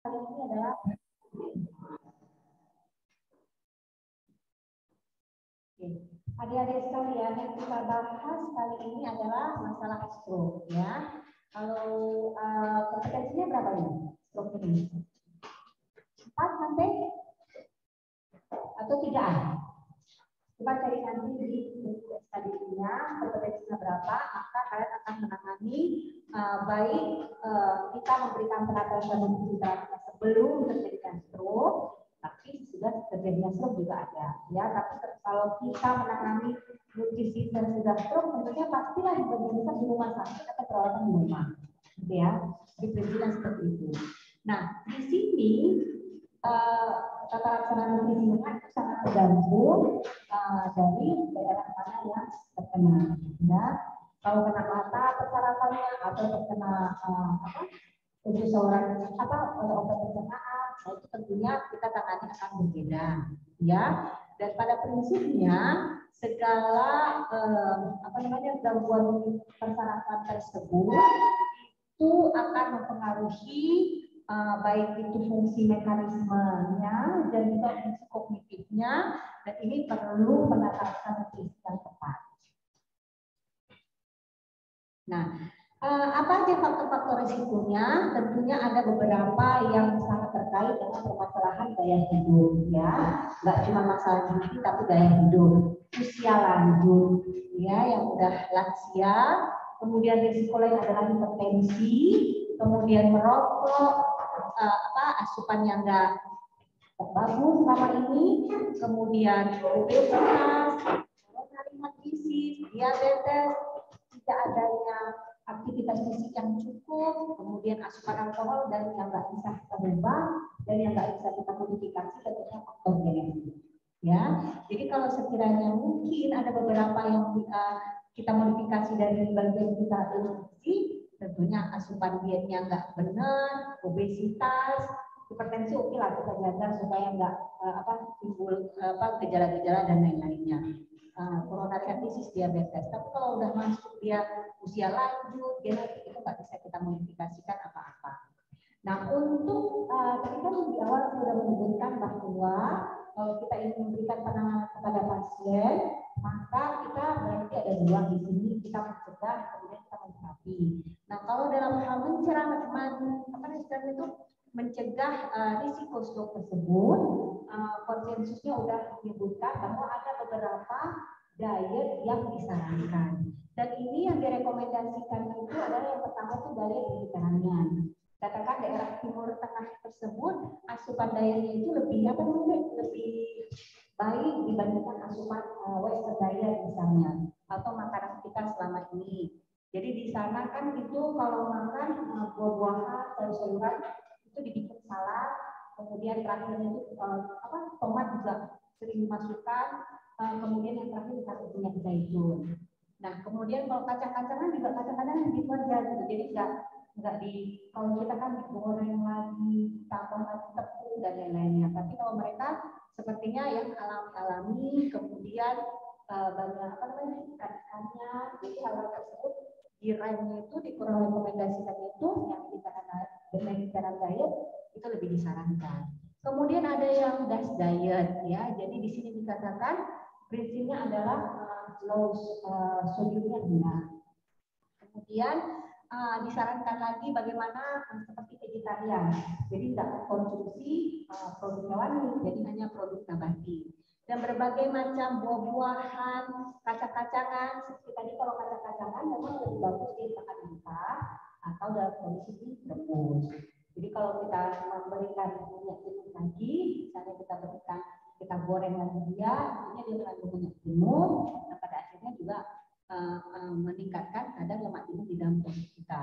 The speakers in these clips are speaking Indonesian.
kali ini adalah adik-adik sekalian, yang kita bahas kali ini adalah masalah stroke ya. Kalau kompetensinya berapa ini? Stroke ini 4 sampai atau 3-an? Coba cari nanti di buku studinya kompetensinya berapa, maka kalian akan menangani baik kita memberikan penatasan terapinya sebelum terjadinya stroke, tapi sudah terjadinya stroke juga ada ya. Tapi kalau kita menangani nutrisi dan sudah stroke, tentunya pastilah dibagian di rumah sakit atau perawatan di rumah gitu ya, di prinsipnya seperti itu. Nah di sini tata laksana nutrisinya itu sangat tergantung dari daerah mana yang terkena ya. Kalau kena mata persyaratannya atau terkena usus saluran obat pencernaan, itu tentunya kita tangani akan berbeda ya. Dan pada prinsipnya segala gangguan persyaratan tersebut itu akan mempengaruhi baik itu fungsi mekanismenya dan juga fungsi kognitifnya, dan ini perlu penataran nutrisi yang tepat. Nah, apa aja faktor-faktor risikonya? Tentunya ada beberapa yang sangat terkait dengan permasalahan gaya hidup ya. Nggak cuma masalah gizi tapi gaya hidup, usia lanjut ya, yang udah lansia. Kemudian risiko lain adalah hipertensi, kemudian merokok, asupan yang nggak bagus selama ini, kemudian obesitas, koronari disease, diabetes, tidak adanya aktivitas fisik yang cukup, kemudian asupan alkohol dan yang nggak bisa kita ubah dan yang nggak bisa kita modifikasi tentunya faktor genetik. Ya, jadi kalau sekiranya mungkin ada beberapa yang kita modifikasi dari bagian kita nutrisi, tentunya asupan dietnya nggak benar, obesitas, hipertensi oke lah kita jaga supaya nggak timbul gejala-gejala dan lain-lainnya. Koronari disease, diabetes. Tapi kalau udah masuk dia usia lanjut, genetik itu nggak bisa kita modifikasikan apa-apa. Nah, untuk tadi kan di awal sudah menyebutkan bahwa kalau kita ingin memberikan penanganan kepada pasien, maka kita berarti ada 2 di sini, kita mencegah, kemudian kita menterapi. Nah, kalau dalam hal mencegah risiko stroke tersebut, konsensusnya sudah menyebutkan bahwa ada beberapa diet yang disarankan. Dan ini yang direkomendasikan itu adalah yang pertama itu diet Mediterranean. Katakan daerah Timur Tengah tersebut asupan dietnya itu lebih baik dibandingkan asupan Western diet misalnya, atau makanan kita selama ini. Jadi di sana kan itu kalau makan buah-buahan, sayur-sayuran itu dibikin salad, kemudian terakhirnya itu tomat juga sering dimasukkan, kemudian yang terakhir dikasih minyak zaitun. Nah kemudian kalau kacang-kacangan juga kacang-kacangan gitu aja gitu, jadi nggak kalau kita kan digoreng lagi, tambah lagi tepung dan lain-lainnya. Tapi kalau mereka sepertinya yang alami, kemudian banyak ikan-ikannya, jadi hal tersebut diremnya itu direkomendasikan itu yang kita Mediterranean diet itu lebih disarankan. Kemudian ada yang DASH diet ya. Jadi di sini dikatakan prinsipnya adalah low sodiumnya rendah. Kemudian disarankan lagi bagaimana seperti vegetarian. Jadi tidak konsumsi produk hewani, jadi hanya produk nabati. Dan berbagai macam buah-buahan, kacang-kacangan. Seperti tadi kalau kacang-kacangan memang lebih bagus dimakan mentah atau dalam kondisi direbus. Jadi kalau kita memberikan minyak jenuh lagi, misalnya kita goreng lagi dia mengandung minyak jenuh, dan pada akhirnya juga meningkatkan kadar lemak jenuh di dalam tubuh kita.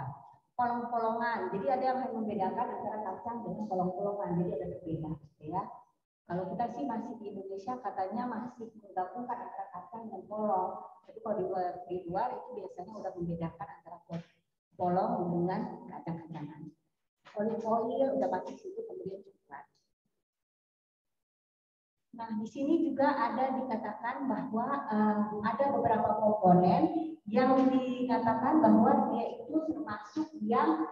Polong-polongan, jadi ada yang membedakan antara kacang dengan polong-polongan, jadi ada berbeda, ya. Kalau kita sih masih di Indonesia katanya masih menggabungkan antara kacang dan polong. Jadi kalau di luar itu biasanya udah membedakan antara polong dengan kacang-kacangan. Olive oil udah pasti situ, kemudian coklat. Nah, di sini juga ada dikatakan bahwa ada beberapa komponen yang dikatakan bahwa dia itu termasuk yang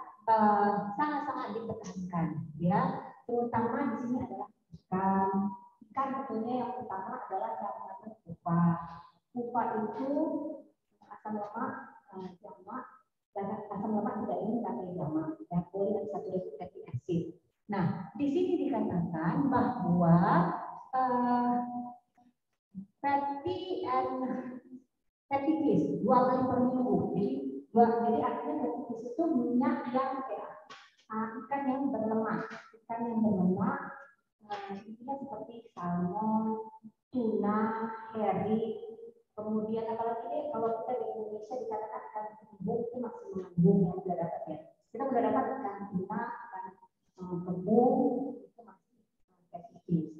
sangat-sangat ditekankan, ya. terutama di sini adalah ikan. Ikan tentunya yang utama adalah yang namanya pupa. Pupa itu asam lemak jamak, dan asam lemak tidak ini katanya jamak, ya polyunsaturated fatty acid. Nah, di sini dikatakan bahwa fatty fish dua kali per minggu. Jadi artinya fatty fish itu minyak yang ikan yang berlemak, isinya seperti salmon, tuna, herring. Kemudian apalagi kalau kita di Indonesia dikatakan ikan kembung itu masih mengandung yang sudah dapat ya. Kita sudah dapat ikan tuna, ikan kembung itu masih fatty fish.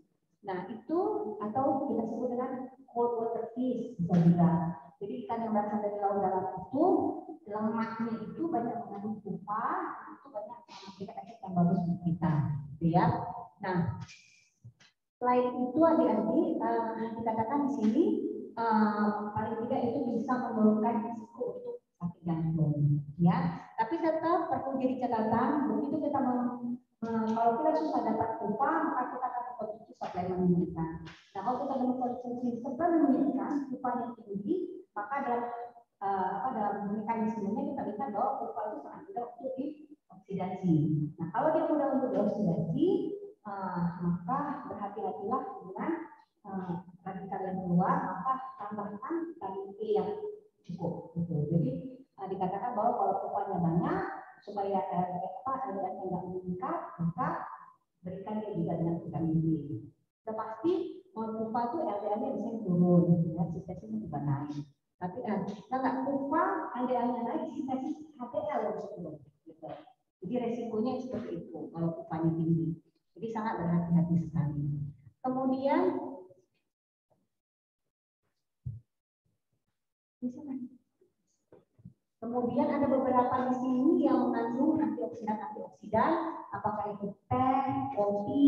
Nah itu atau kita sebut dengan cold water fish bisa juga. Jadi ikan yang berasal dari laut dalam itu lemaknya itu banyak mengandung pupa, itu banyak memberikan efek yang bagus untuk kita, ya. Nah, selain itu adik-adik dikatakan di sini paling tidak itu bisa menurunkan risiko untuk sakit jantung, ya. Tapi tetap perlu jadi catatan begitu kita kalau kita susah dapat pupa, maka kita akan mengkonsumsi suplemen ikan. Nah, kalau kita mengkonsumsi suplemen ikan, pupanya tinggi, maka dalam mekanismenya kita lihat bahwa pupa itu sangat mudah untuk dioksidasi. Nah, kalau dia mudah untuk dioksidasi, maka berhati-hatilah dengan radikal yang keluar, maka tambahkan vitamin E yang cukup. Jadi dikatakan bahwa kalau pupanya banyak, supaya LDL tidak meningkat, maka berikan dia juga dengan vitamin D. Sudah pasti pupa itu LDL-nya bisa turun, ya, sintesisnya juga naik. Tapi nggak pupa, LDL-nya naik, sintesis HDL yang bisa turun. Gitu. Jadi resikonya seperti itu kalau pupanya tinggi. Jadi sangat berhati-hati sekali. Kemudian ada beberapa di sini yang mengandung antioksidan, apakah itu teh, kopi.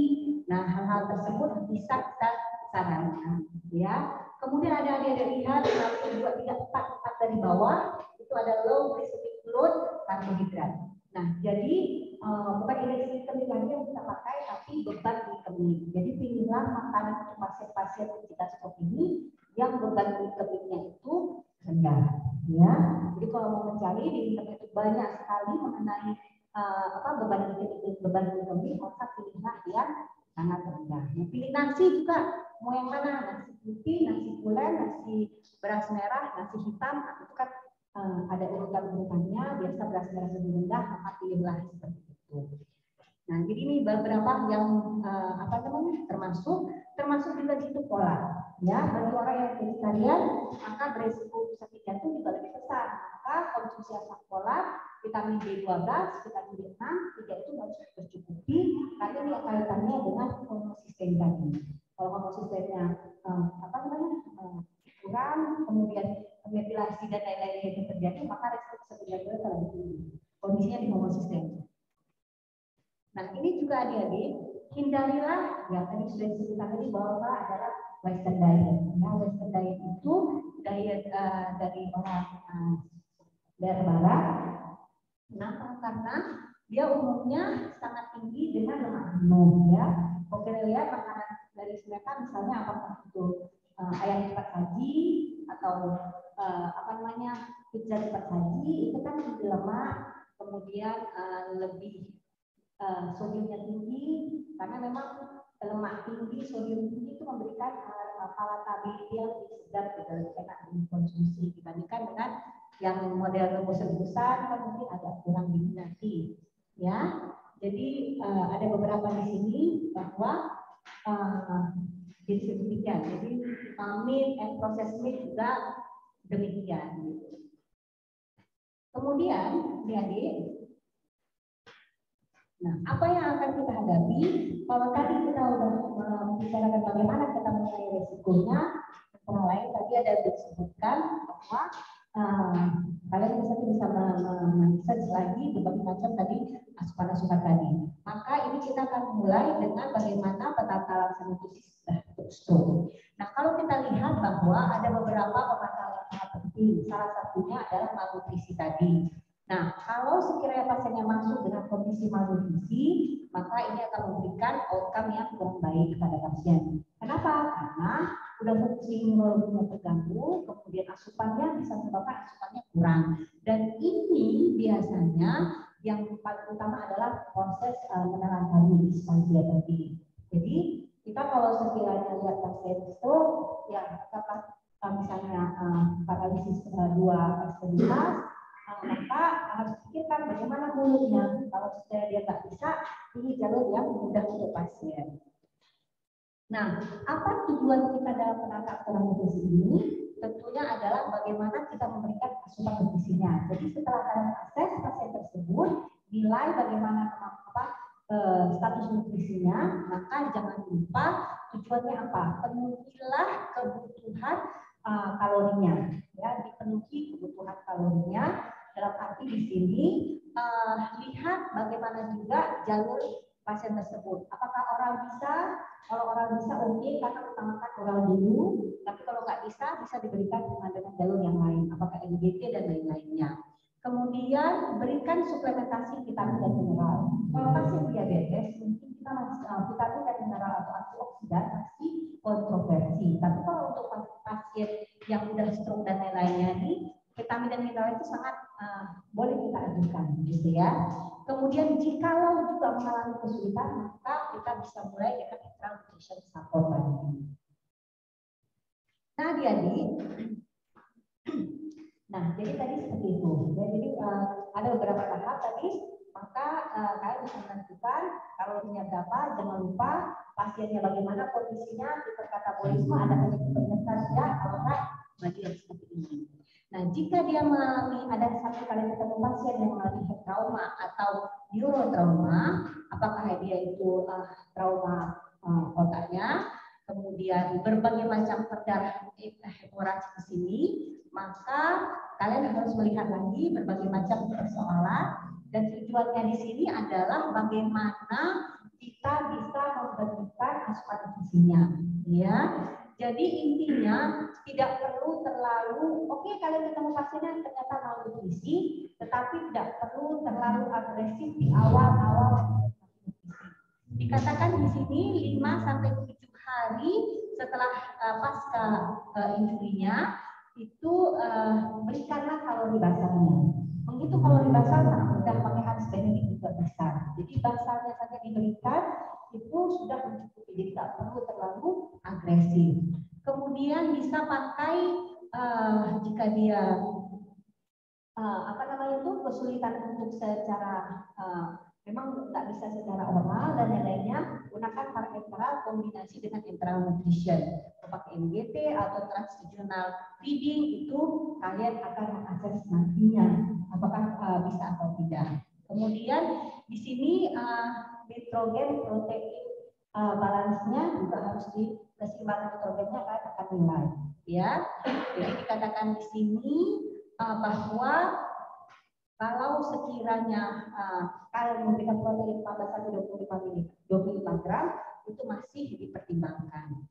Nah, hal-hal tersebut bisa kita sarankan, ya. Kemudian ada adik-adik lihat 1, 2, 3, 4 dari bawah itu ada low glycemic load karbohidrat. Nah, jadi bukan indeks glikemik lagi yang kita pakai, tapi beban glikemik. Jadi pilihlah makanan untuk pasien-pasien kita seperti ini yang beban glikemiknya itu rendah, ya. Jadi kalau mau mencari di internet itu banyak sekali mengenai beban glikemik, maka pilihlah yang sangat rendah. Nah, pilih nasi juga mau yang mana, nasi putih, nasi pulen, nasi beras merah, nasi hitam, itu kan ada urutan-urutannya. Biasa beras merah lebih rendah, maka pilihlah seperti itu. Nah, jadi ini beberapa yang termasuk juga itu pola. Ya, bagi orang yang vegetarian, maka beresiko sakit jantung juga lebih besar. Maka konsumsi asam folat, vitamin B12, vitamin B6, 3 itu harus tercukupi karena ini kaitannya dengan homosistem tadi. Kalau homosistemnya kurang, kemudian metilasi dan lain-lain yang terjadi, maka resiko sakit jantung terlalu tinggi. Kondisinya di homosistem. Nah, ini juga adik-adik, hindarilah yang tadi sudah disebutkan tadi bahwa adalah Western diet. Nah, Western diet itu diet dari orang daerah barat. Kenapa? Karena dia umumnya sangat tinggi dengan lemak jenuh, ya. Oke, lihat makanan dari mereka misalnya apakah itu ayam cepat saji atau pizza cepat saji, itu kan tinggi lemak, kemudian lebih sodiumnya tinggi, karena memang lemak tinggi, sodium tinggi itu memberikan palatability yang lebih sedap gitu, enak dikonsumsi dibandingkan dengan yang model rebus-rebusan kan mungkin agak kurang diminati, ya. Jadi ada beberapa di sini bahwa jadi demikian. Jadi meat and processed meat juga demikian. Kemudian, adik-adik, nah, apa yang akan kita hadapi? Kalau tadi kita sudah membicarakan bagaimana kita mengenai resikonya, antara lain tadi ada disebutkan bahwa kalian bisa men-research lagi berbagai macam tadi asupan-asupan tadi. Maka ini kita akan mulai dengan bagaimana penata laksana nutrisi struktur. Nah, kalau kita lihat bahwa ada beberapa permasalahan yang sangat penting, salah satunya adalah malnutrisi tadi. Nah, kalau sekiranya pasiennya masuk dengan kondisi malnutrisi, maka ini akan memberikan outcome yang kurang baik kepada pasien. Kenapa? Karena udah fungsi imunologinya terganggu, kemudian asupannya bisa menyebabkan asupannya kurang. Dan ini biasanya yang paling utama adalah proses menelan displasia tadi. Jadi kita kalau sekiranya lihat pasien itu, ya misalnya paralisis dua ekstremitas, maka harus pikirkan bagaimana mulutnya. Kalau sudah dia nggak bisa, ini jalur yang mudah untuk pasien. Nah, apa tujuan kita dalam penata asupan nutrisi ini? Tentunya adalah bagaimana kita memberikan asupan nutrisinya. Jadi setelah kalian akses pasien tersebut, nilai bagaimana status nutrisinya, maka jangan lupa tujuannya apa? Penuhilah kebutuhan kalorinya, ya, dipenuhi kebutuhan kalorinya. Dalam arti di sini lihat bagaimana juga jalur pasien tersebut. Apakah orang bisa? Kalau orang bisa, oke, karena utamakan oral dulu. Tapi kalau nggak bisa diberikan dengan jalur yang lain. Apakah NGT dan lain-lainnya. Kemudian berikan suplementasi vitamin dan mineral. Kalau pasien diabetes, mungkin kita masih vitamin dan mineral atau antioksidan masih kontroversi. Tapi kalau untuk pasien yang udah stroke dan lain-lainnya ini, vitamin dan mineral itu sangat boleh kita ajukan, gitu ya. Kemudian jikalau juga mengalami kesulitan, maka kita bisa mulai dengan enteral nutrition support tadi. Nah, adik-adik, nah jadi tadi seperti itu. Ya, jadi ada beberapa tahap tadi, maka kalian bisa menentukan kalorinya berapa. Jangan lupa pasiennya bagaimana kondisinya, hiperkatabolisme, ada penyakit penyerta tidak, kalau enggak bagi yang seperti ini. Nah, jika dia mengalami, ada satu kali ketemu pasien yang mengalami head trauma atau neurotrauma, apakah dia itu trauma otaknya, kemudian berbagai macam perdarahan hemoragis di sini, maka kalian harus melihat lagi berbagai macam persoalan, dan tujuannya di sini adalah bagaimana kita bisa memberikan asupan nutrisinya, ya. Jadi intinya tidak perlu terlalu, oke, kalian ketemu pasiennya ternyata malnutrisi, tetapi tidak perlu terlalu agresif di awal-awal. Dikatakan di sini 5 sampai 7 hari setelah pasca injury-nya itu berikanlah kalori basarnya. Begitu kalori basar sudah pakai harus benefit juga bisa. Jadi basarnya saja diberikan itu sudah mencukupi, jadi tidak perlu terlalu agresif. Kemudian bisa pakai jika dia kesulitan untuk secara memang nggak bisa secara oral dan lain-lainnya, gunakan parenteral kombinasi dengan enteral nutrition. Pakai NGT atau transregional feeding itu kalian akan mengakses nantinya apakah bisa atau tidak. Kemudian di sini nitrogen protein balansnya juga harus di keseimbangan nitrogennya kalian akan nilai, ya. Jadi dikatakan di sini bahwa kalau sekiranya kalian memberikan protein 14 sampai 25 gram itu masih dipertimbangkan.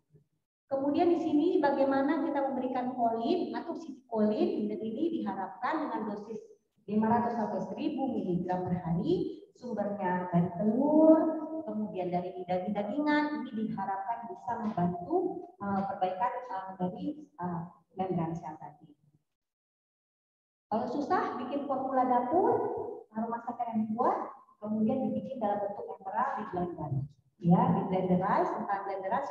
Kemudian di sini bagaimana kita memberikan kolin atau sitikolin, dan ini diharapkan dengan dosis 500 sampai 1000 mg per hari, sumbernya dari telur, kemudian dari daging-dagingan, ini diharapkan bisa membantu perbaikan dari membran sel tadi. Kalau susah, bikin formula dapur, rumah masakan yang kuat, kemudian dibikin dalam bentuk enteral di blender. Ya, di blenderize,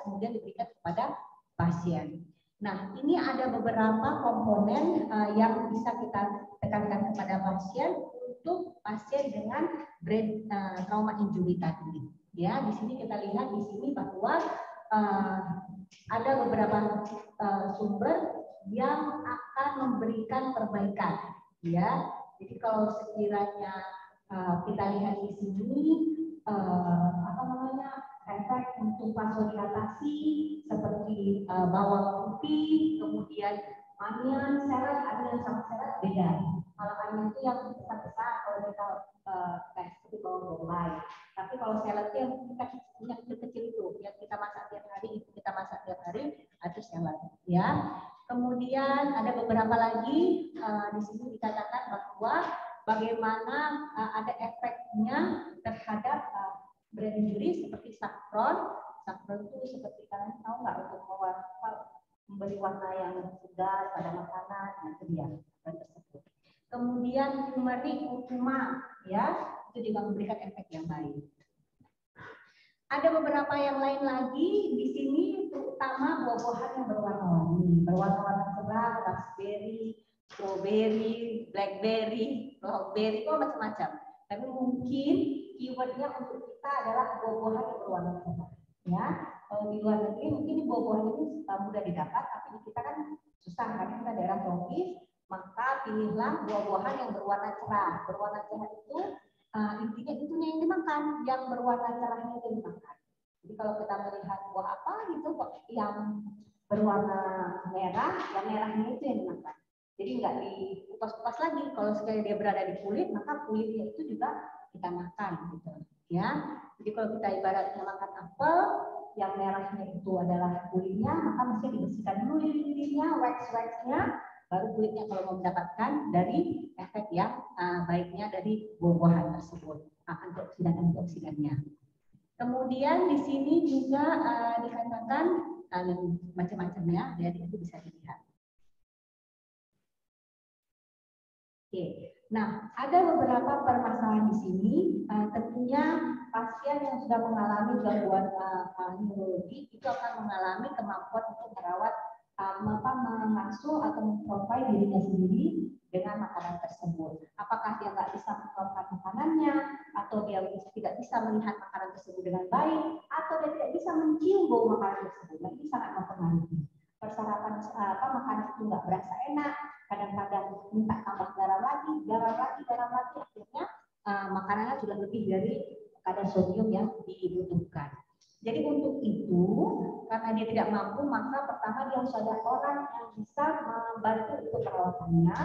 kemudian diberikan kepada pasien. Nah, ini ada beberapa komponen yang bisa kita tekankan kepada pasien untuk pasien dengan brain trauma injury tadi. Ya, di sini kita lihat di sini bahwa ada beberapa sumber yang akan memberikan perbaikan, ya. Jadi kalau sekiranya kita lihat di sini efek untuk vasodilatasi seperti bawang putih, kemudian onion salad, onion sama salad beda. Kalau onion itu yang besar-besar, kalau kita kayak seperti bawang bombay. Tapi kalau salad itu yang kecil itu, yang kita masak tiap hari, itu salad, ya. Kemudian ada beberapa lagi di sini dikatakan bahwa bagaimana bagaimana ada efeknya terhadap brain injury seperti saffron. Saffron itu seperti kalian tahu nggak, untuk memberi warna yang segar pada makanan, itu dia tersebut. Kemudian turmeric, kurkuma, ya, itu juga memberikan efek yang baik. Ada beberapa yang lain lagi di sini, terutama buah-buahan yang berwarna-warni, berwarna-warna cerah, raspberry, strawberry, blackberry, blackberry, itu macam-macam. Tapi mungkin keywordnya untuk kita adalah buah-buahan yang berwarna cerah. Ya, kalau di luar negeri mungkin buah-buahan ini mudah didapat, tapi di kita kan susah karena kita daerah tropis. Maka pilihlah buah-buahan yang berwarna cerah. Berwarna cerah itu intinya itunya yang dimakan, yang berwarna cerahnya itu dimakan. Jadi kalau kita melihat buah apa gitu yang berwarna merah, yang merahnya itu yang dimakan. Jadi nggak dikupas-kupas lagi. Kalau sekali dia berada di kulit, maka kulitnya itu juga kita makan gitu. Ya, jadi kalau kita ibaratnya makan apel, yang merahnya itu adalah kulitnya, maka mesti dibersihkan dulu lilin-lilinnya, wax-waxnya, baru kulitnya kalau mau mendapatkan dari efek yang baiknya dari buah-buahan tersebut, antioksidannya. Kemudian di sini juga dikatakan macam-macamnya, jadi itu bisa dilihat. Oke, nah ada beberapa permasalahan di sini. Tentunya pasien yang sudah mengalami gangguan neurologi itu akan mengalami kemampuan untuk merawat, mengasuh atau memprovide dirinya sendiri dengan makanan tersebut. Apakah dia nggak bisa mengelola makanannya, atau dia tidak bisa melihat makanan tersebut dengan baik, atau dia tidak bisa mencium bau makanan tersebut. Nah, ini sangat mempengaruhi. Persarapan makanan itu nggak berasa enak, kadang-kadang minta tambah garam lagi, akhirnya makanannya sudah lebih dari kadar sodium yang dibutuhkan. Jadi untuk itu, karena dia tidak mampu, maka pertama dia harus ada orang yang bisa membantu untuk perawatannya.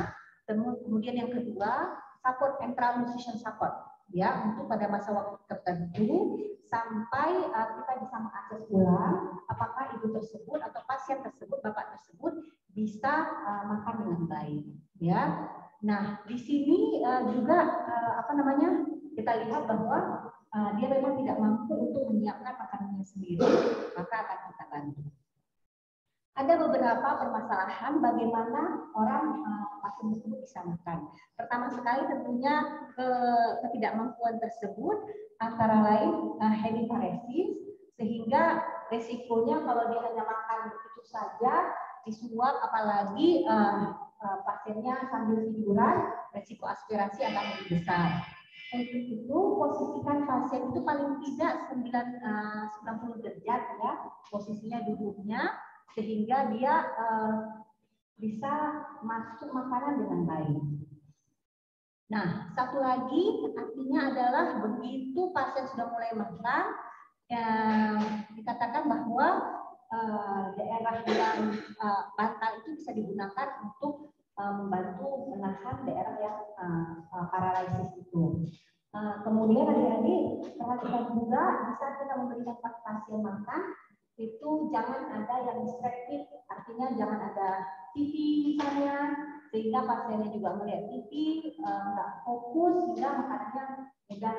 Kemudian yang kedua, support enteral nutrition support, ya, untuk pada masa waktu tertentu sampai kita bisa mengakses ulang apakah ibu tersebut atau pasien tersebut, bapak tersebut bisa makan dengan baik, ya. Nah, di sini juga kita lihat bahwa dia memang tidak mampu untuk menyiapkan makanannya sendiri, maka akan kita bantu. Ada beberapa permasalahan bagaimana orang pasien tersebut bisa makan. Pertama sekali tentunya ketidakmampuan tersebut antara lain hemiparesis, sehingga resikonya kalau dia hanya makan begitu saja disuap, apalagi pasiennya sambil tiduran, resiko aspirasi akan lebih besar. Untuk itu posisikan pasien itu paling tidak 90 derajat, ya, posisinya duduknya, sehingga dia bisa masuk makanan dengan baik. Nah, satu lagi artinya adalah begitu pasien sudah mulai makan, dikatakan bahwa daerah yang bantal itu bisa digunakan untuk membantu menahan daerah yang paralisis itu. Kemudian adik-adik perhatikan juga, bisa kita memberikan pasien makan itu jangan ada yang distracted, artinya jangan ada TV misalnya, sehingga pasiennya juga melihat TV, nggak fokus, sehingga makanannya mudah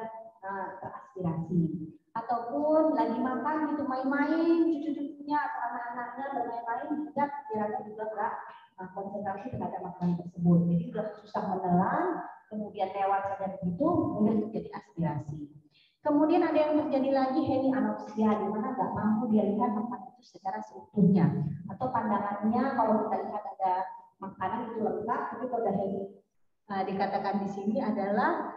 teraspirasi. Ataupun lagi makan gitu main-main, cucu-cucunya atau anak-anaknya bermain-main, sehingga pikirannya juga nggak konsentrasi terhadap makanan tersebut. Jadi sudah susah menelan, kemudian lewat saja begitu, mudah terjadi aspirasi. Kemudian ada yang terjadi lagi hemianopsia, di mana nggak mampu dia lihat makanan itu secara seutuhnya, atau pandangannya kalau kita lihat ada makanan itu lengkap, tapi kalau ada dikatakan di sini adalah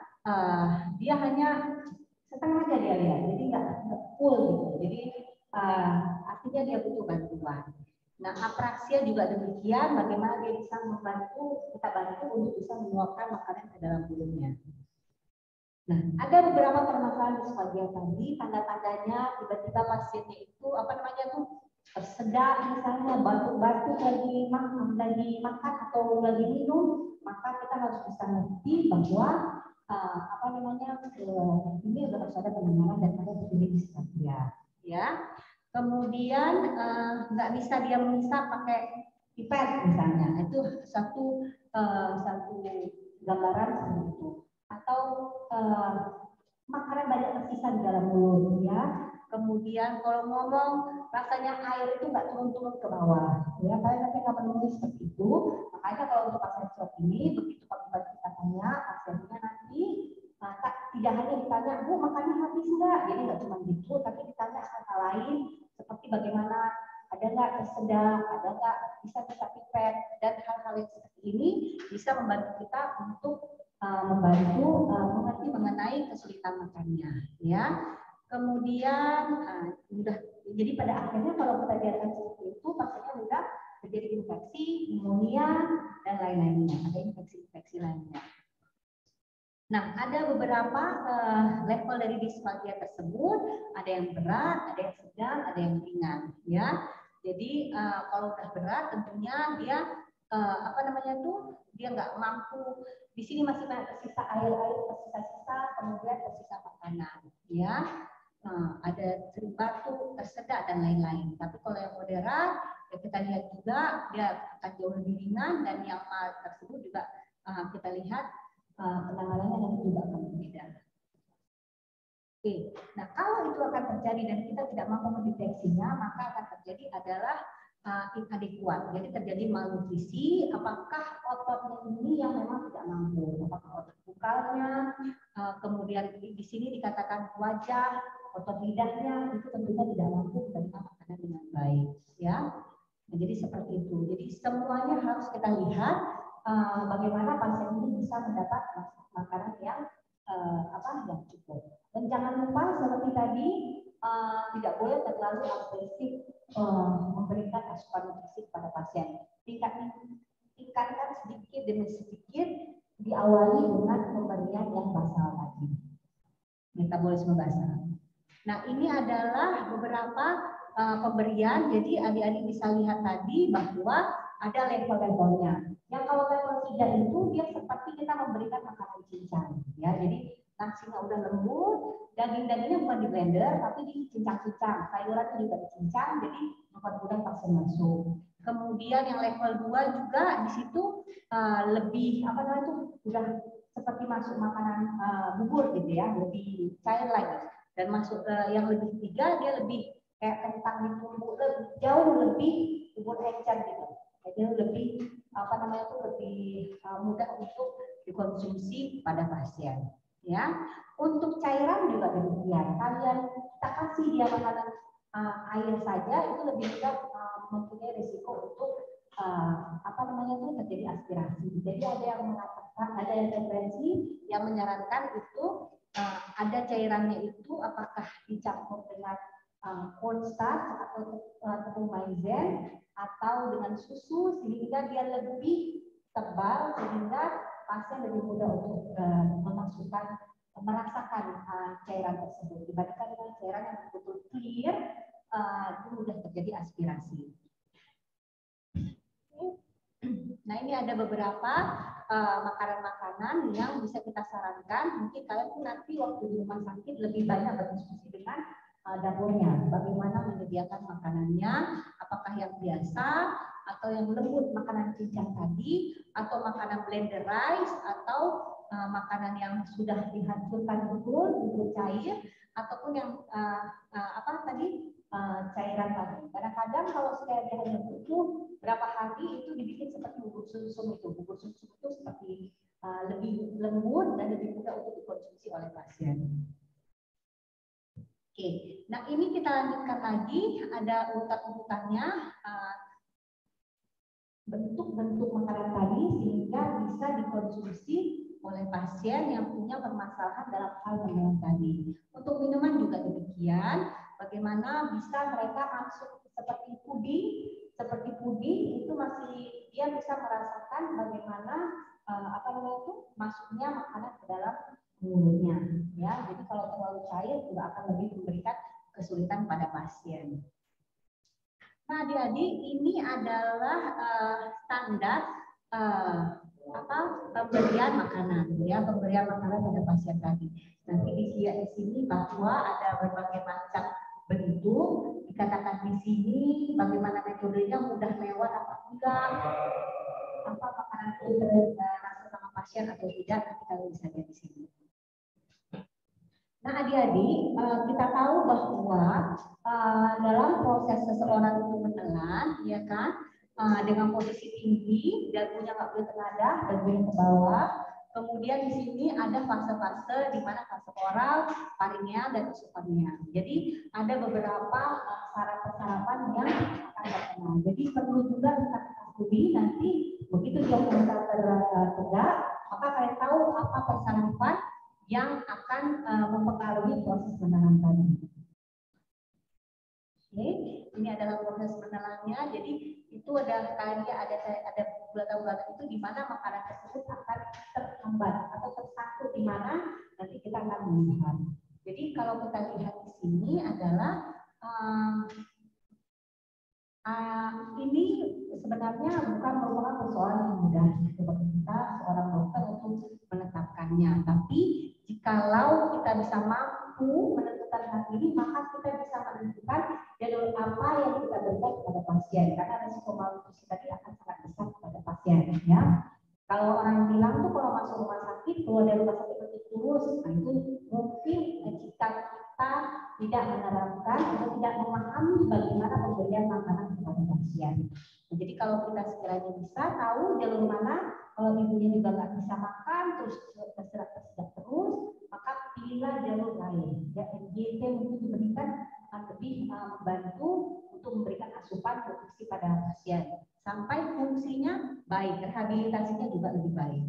dia hanya setengah aja dia lihat, jadi nggak full gitu. Jadi artinya dia butuh bantuan. Nah, apraksia juga demikian, bagaimana dia bisa kita bantu untuk bisa menyuapkan makanan ke dalam mulutnya. Nah, ada beberapa permasalahan disfagia tadi, tanda-tandanya tiba-tiba pasiennya itu tersedak, misalnya batuk-batuk lagi makan atau lagi minum, maka kita harus bisa ngerti bahwa ini harus ada penanganan dan ada begini disfagia, ya. Kemudian nggak bisa dia mengisap pakai pipet misalnya, itu satu gambaran seperti itu. atau makanan banyak tersisa di dalam mulut ya. Kemudian kalau ngomong rasanya air itu nggak turun-turun ke bawah ya. Kalian nanti akan menulis seperti itu. Makanya kalau untuk pasien swab ini begitu pagi-pagi kita tanya pasiennya nanti tidak hanya ditanya, Bu makannya habis nggak? Jadi nggak cuma gitu, tapi ditanya hal-hal lain seperti bagaimana, ada nggak tersedak, ada nggak bisa kita pipet, dan hal-hal yang seperti ini bisa membantu kita untuk membantu mengerti mengenai kesulitan makannya, ya. Kemudian jadi pada akhirnya kalau kita biarkan seperti itu, pasiennya mudah terjadi infeksi, pneumonia, dan lain-lainnya, ada infeksi-infeksi lainnya. Nah, ada beberapa level dari disfagia tersebut, ada yang berat, ada yang sedang, ada yang ringan, ya. Jadi kalau udah berat, tentunya dia dia nggak mampu. Di sini masih banyak tersisa air, tersisa-sisa, kemudian tersisa makanan, ya. Ada sering batuk, tersedak dan lain-lain. Tapi kalau yang moderat, ya kita lihat juga dia akan jauh lebih ringan, dan yang tersebut juga kita lihat penanganannya nanti juga akan berbeda. Oke, nah kalau itu akan terjadi dan kita tidak mampu mendeteksinya, maka akan terjadi adalah inadekuat. Jadi terjadi malnutrisi. Apakah ototnya ini yang memang tidak mampu? Apakah otot bukalnya? Kemudian di sini dikatakan wajah, otot lidahnya itu tentunya tidak mampu menerima makanan dengan baik, ya. Nah, jadi seperti itu. Jadi semuanya harus kita lihat bagaimana pasien ini bisa mendapat makanan yang yang cukup. Dan jangan lupa seperti tadi tidak boleh terlalu agresif memberikan asupan nutrisi kepada pasien. Tingkatkan sedikit demi sedikit, diawali dengan pemberian yang basal tadi. Metabolisme basal. Nah, ini adalah beberapa pemberian. Jadi adik-adik bisa lihat tadi bahwa ada level-levelnya. Yang kalau level 3 itu dia seperti kita memberikan makanan cincang, ya. Jadi nasinya udah lembut, daging-dagingnya bukan di blender tapi dicincang-cincang, sayurannya juga dicincang, jadi mudah-mudahan pasien masuk. Kemudian yang level 2 juga di situ lebih udah seperti masuk makanan bubur gitu ya, lebih cair lagi. Dan masuk yang lebih 3 dia lebih kayak kentang ditumbuk, jauh lebih bubur encer gitu. Jadi lebih lebih mudah untuk dikonsumsi pada pasien, ya. Untuk cairan juga demikian. Kita kasih dia makanan air saja itu lebih mudah mempunyai risiko untuk terjadi aspirasi. Jadi ada yang mengatakan, ada yang referensi yang menyarankan itu ada cairannya itu apakah dicampur dengan cornstarch atau tepung maizena atau dengan susu sehingga dia lebih tebal, sehingga pasien lebih mudah untuk merasakan cairan tersebut dibandingkan dengan cairan yang betul clear, itu mudah terjadi aspirasi. Nah, ini ada beberapa makanan-makanan yang bisa kita sarankan. Mungkin kalian pun nanti waktu di rumah sakit lebih banyak berdiskusi dengan dapurnya, bagaimana menyediakan makanannya, apakah yang biasa atau yang lembut, makanan cincang tadi, atau makanan blender rice, atau makanan yang sudah dihancurkan bubur cair, ataupun yang cairan tadi. Kadang-kadang kalau sekali dia hanya butuh berapa hari itu dibikin seperti bubur sumsum itu. Bubur sumsum itu seperti lebih lembut dan lebih mudah untuk dikonsumsi oleh pasien. Oke, nah ini kita lanjutkan lagi, ada urutan-urutannya, bentuk-bentuk makanan tadi sehingga bisa dikonsumsi oleh pasien yang punya permasalahan dalam hal minuman tadi. Untuk minuman juga demikian, bagaimana bisa mereka masuk seperti puding itu masih dia bisa merasakan bagaimana masuknya makanan ke dalam mulutnya, ya. Jadi kalau terlalu cair juga akan lebih memberikan kesulitan pada pasien. Nah, adik-adik, ini adalah standar pemberian makanan, ya, pemberian makanan pada pasien tadi. Nanti di sini bahwa ada berbagai macam bentuk, dikatakan di sini bagaimana metodenya, mudah lewat apa enggak, apa makanan itu masuk sama pasien atau tidak, nanti kalian bisa lihat di sini. Nah, adik-adik, kita tahu bahwa dalam proses seseorang itu menelan, ya kan, dengan posisi tinggi, dagunya nggak boleh tenadah, dagunya ke bawah. Kemudian di sini ada fase-fase di mana fase oral, faringeal, dan esofageal. Jadi ada beberapa saraf-sarafan yang akan terkena. Jadi perlu juga kita ketahui nanti begitu dia merasa tegak, maka kalian tahu apa persarafan yang akan mempengaruhi proses menelan tadi. Oke, ini adalah proses menelannya. Jadi itu ada bulatan-bulatan itu di mana makanan tersebut akan terhambat atau tersangkut di mana nanti kita akan melihat. Jadi kalau kita lihat di sini adalah ini sebenarnya bukan merupakan persoalan yang mudah bagi kita seorang dokter untuk menetapkannya. Tapi jikalau kita bisa mampu menentukan hal ini, maka kita bisa menentukan jalur apa yang kita berikan kepada pasien. Karena resiko malnutrisi tadi akan sangat besar kepada pasien. Ya, kalau orang bilang tuh kalau masuk rumah sakit, keluar dari rumah sakit itu terus, nah itu mungkin jika kita tidak menerapkan atau tidak memahami bagaimana pemberian makanan kepada pasien. Nah, jadi kalau kita sekiranya bisa tahu jalur mana, kalau ibunya juga nggak bisa makan, terus terserak terus, maka pilihlah jalur lain. Ya, MGT mungkin diberikan lebih membantu untuk memberikan asupan nutrisi pada pasien sampai fungsinya baik, rehabilitasinya juga lebih baik.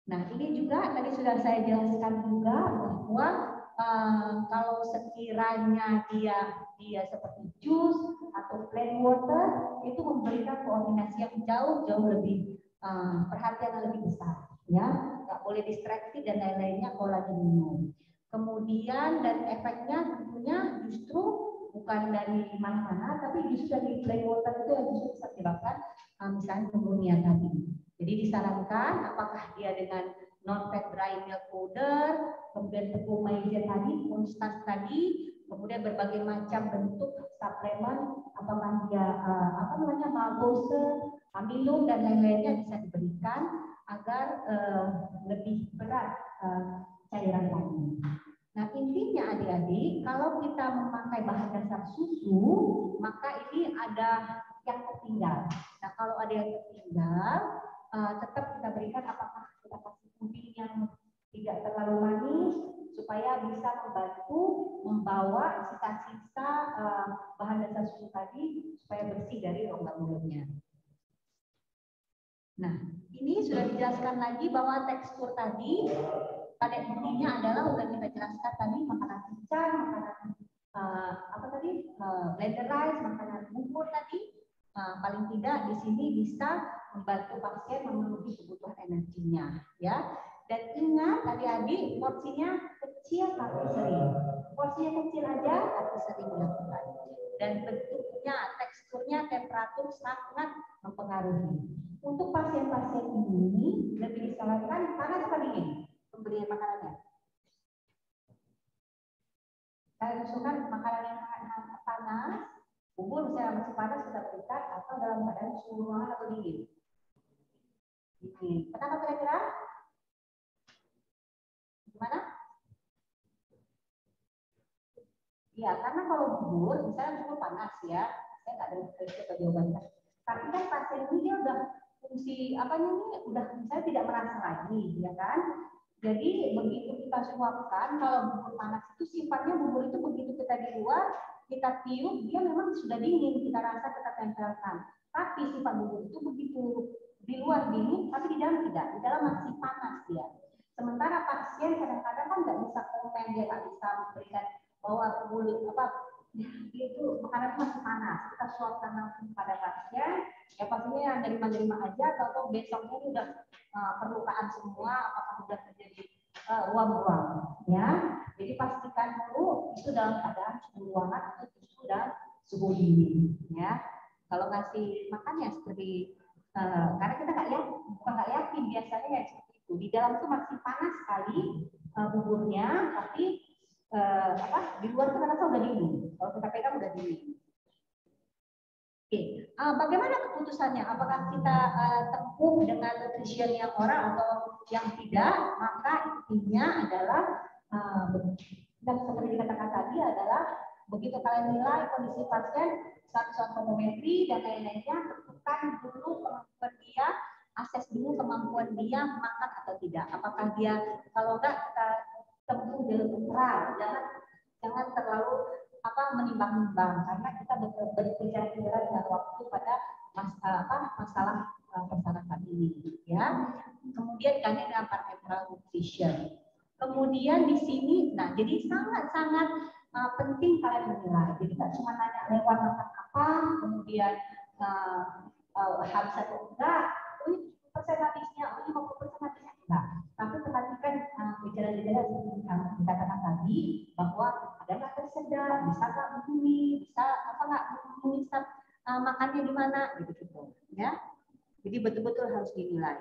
Nah, ini juga tadi sudah saya jelaskan juga bahwa kalau sekiranya dia seperti jus atau plain water itu memberikan koordinasi yang jauh lebih perhatian yang lebih besar, ya, nggak boleh distraksi dan lain-lainnya kalau lagi minum. Kemudian dan efeknya tentunya justru bukan dari mana-mana, tapi justru dari plain water itu yang justru bisa menyebabkan misalnya pneumonia tadi. Jadi disarankan apakah dia dengan non-fat dry milk powder, kemudian tepung maizena tadi, konstan tadi, kemudian berbagai macam bentuk suplemen, apakah dia maltose, amino dan lain-lainnya bisa diberikan agar lebih berat cairan tadi. Nah, intinya adik-adik, kalau kita memakai bahan dasar susu, maka ini ada yang tertinggal. Nah, kalau ada yang tertinggal, tetap kita berikan apakah kita kasih puding yang tidak terlalu manis supaya bisa membantu membawa sisa-sisa bahan dasar susu tadi supaya bersih dari rongga mulutnya. Nah, ini sudah dijelaskan lagi bahwa tekstur tadi pada intinya adalah sudah kita jelaskan tadi makanan pincang, makanan blender rice, makanan bubur tadi. Paling tidak di sini bisa membantu pasien memenuhi kebutuhan energinya, ya. Dan ingat adik-adik, porsinya kecil tapi sering. Porsinya kecil aja tapi sering dilakukan. Dan bentuknya, teksturnya, temperatur sangat mempengaruhi. Untuk pasien-pasien ini lebih disarankan panas atau dingin pemberian makanannya. Saya usulkan makanan yang panas. Bubur misalnya masih panas kita berikan atau dalam keadaan suhu ruangan atau dingin. Dingin. Kenapa kira-kira? Gimana? Ya, karena kalau bubur, misalnya bubur panas ya, saya nggak ada jawabannya. Tapi kan pasien ini dia udah fungsi udah misalnya tidak merasa lagi, ya kan? Jadi begitu kita suapkan, kalau bubur panas itu sifatnya bubur itu begitu kita di luar, kita tiup, dia memang sudah dingin, kita rasa, kita tempelkan. Tapi sifat bubur itu begitu di luar dingin, tapi di dalam tidak, di dalam masih panas dia. Sementara pasien kadang-kadang kan nggak bisa komen, dia nggak bisa memberikan bahwa mulut itu makanan masih panas. Kita suapkan langsung pada pasien, ya pastinya yang nerima-nerima aja, atau besoknya ini udah perlukaan semua, apakah sudah terjadi uap-uap, ya. Jadi pastikan dulu itu dalam keadaan suhu ruangan atau justru dalam suhu dingin, ya. Kalau ngasih makan ya seperti karena kita nggak yakin biasanya ya seperti itu. Di dalam itu masih panas sekali buburnya, tapi di luar itu karena udah dingin. Kalau kita pegang udah dingin. Oke, bagaimana keputusannya? Apakah kita tempuh dengan nutrition yang oral atau yang tidak? Maka intinya adalah dan seperti dikatakan tadi adalah begitu kalian nilai kondisi pasien status fotometri dan lain-lainnya, tentukan dulu kemampuan dia, akses dulu kemampuan dia makan atau tidak. Apakah dia, kalau enggak kita tempuh jalur netral, jangan terlalu menimbang-nimbang, karena kita berbicara dengan waktu pada masalah persyaratan ini, ya. Kemudian kami dengan parenteral nutrition. Kemudian di sini, nah jadi sangat-sangat penting kalian menilai. Jadi tidak cuma nanya lewat makan apa, kemudian habis atau enggak, persen habisnya, 50% habisnya enggak. Tapi perhatikan gejala-gejala seperti yang dikatakan tadi, bahwa ada nggak tersedak, bisa nggak begini, bisa apa nggak begini, makannya di mana, gitu, ya. Jadi betul-betul harus dinilai.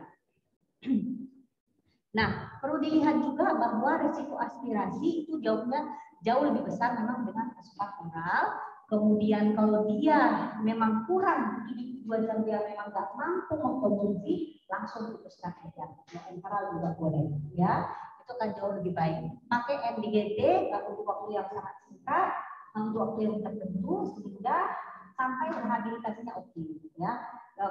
Nah, perlu dilihat juga bahwa risiko aspirasi itu jauh lebih besar memang dengan asupan oral. Kemudian kalau dia memang kurang 2 jam, dia memang nggak mampu mengkonsumsi, langsung putuskan aja. Oral juga boleh, ya. Itu kan jauh lebih baik. Pakai MDGT untuk waktu yang sangat singkat, untuk waktu yang tertentu, sehingga sampai rehabilitasinya oke, ya.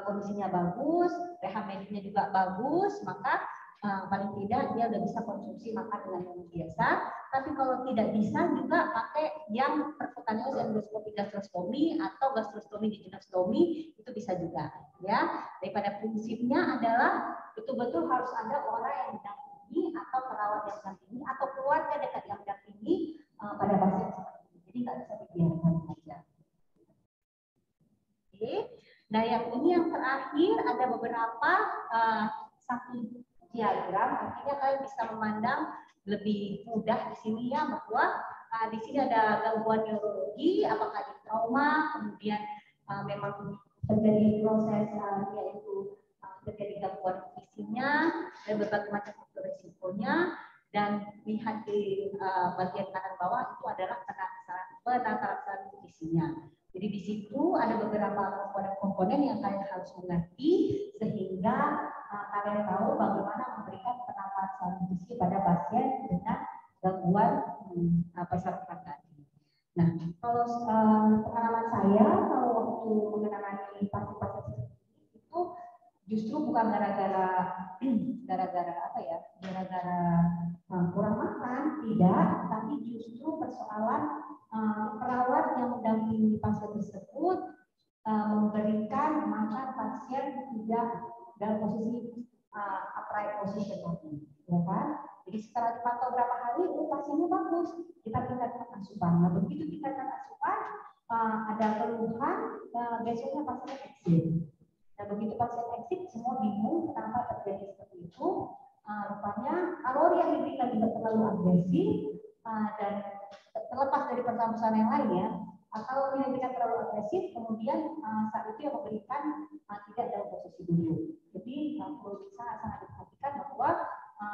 Kondisinya bagus, rehab medisnya juga bagus, maka paling tidak dia udah bisa konsumsi makan dengan yang biasa. Tapi kalau tidak bisa juga pakai yang percutaneous endoscopy gastrostomy atau gastrostomy jejunostomy, itu bisa juga, ya. Daripada prinsipnya adalah betul-betul harus ada orang yang mendampingi atau perawat yang mendampingi atau keluarga dekat yang mendampingi pada pasien seperti ini. Jadi nggak bisa dibiarkan saja. Oke. Nah, yang ini yang terakhir ada beberapa satu diagram, artinya kalian bisa memandang lebih mudah di sini ya, bahwa di sini ada gangguan neurologi, apakah di trauma, kemudian memang terjadi proses yaitu terjadi gangguan visinya dan berbagai macam faktor risikonya, dan lihat di bagian kanan bawah itu adalah penata visinya. Jadi di situ ada beberapa komponen-komponen yang kalian harus mengerti sehingga kalian tahu bagaimana memberikan penataan visi pada pasien dengan gangguan persyaratan tadi. Nah, kalau pengalaman saya kalau waktu mengenai pasien-pasien itu justru bukan gara-gara apa ya, gara-gara kurang makan, tidak, tapi justru persoalan perawat yang mendampingi pasien tersebut memberikan makan pasien tidak dalam posisi upright position lagi, ya kan? Jadi setelah dipantau berapa hari, pasiennya bagus, kita tingkatkan asupan. Nah, begitu tingkatkan asupan, ada keluhan, besoknya pasien exit. Nah, begitu pasien exit, semua bingung kenapa terjadi seperti itu. Rupanya kalori yang diberikan juga terlalu agresif dan terlepas dari permasalahan yang lain ya. Kalau yang diberikan terlalu agresif, kemudian saat itu yang memberikan tidak dalam posisi dulu. Jadi perlu sangat diperhatikan bahwa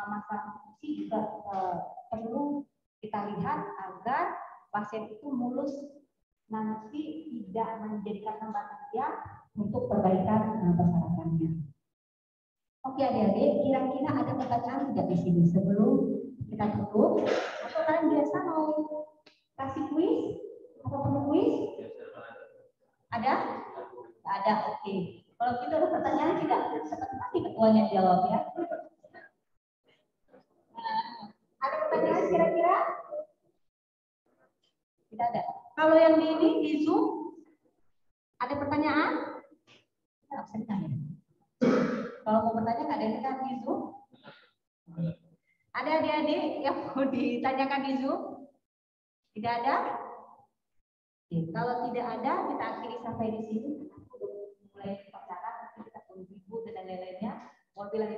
masalah nutrisi juga perlu kita lihat agar pasien itu mulus nanti tidak menjadikan hambatan dia untuk perbaikan persyaratannya. Oke adik-adik, kira-kira ada pertanyaan tidak di sini sebelum kita tutup? Atau kalian biasa mau kasih kuis? Atau perlu kuis? Ada? Ada, oke. Kalau kita ada pertanyaan tidak, seperti ketuanya jawab ya. Ada pertanyaan kira-kira? Tidak ada. Kalau yang di Zoom, ada pertanyaan? Tidak bisa ditanya. Kalau mau bertanya nggak ada yang kan di Zoom? Ada adik-adik yang mau ditanyakan di Zoom? Tidak ada? Oke, kalau tidak ada, kita akhiri sampai di sini. Mulai pacaran, kita tunggu ibu dan lain-lainnya. Mau bilang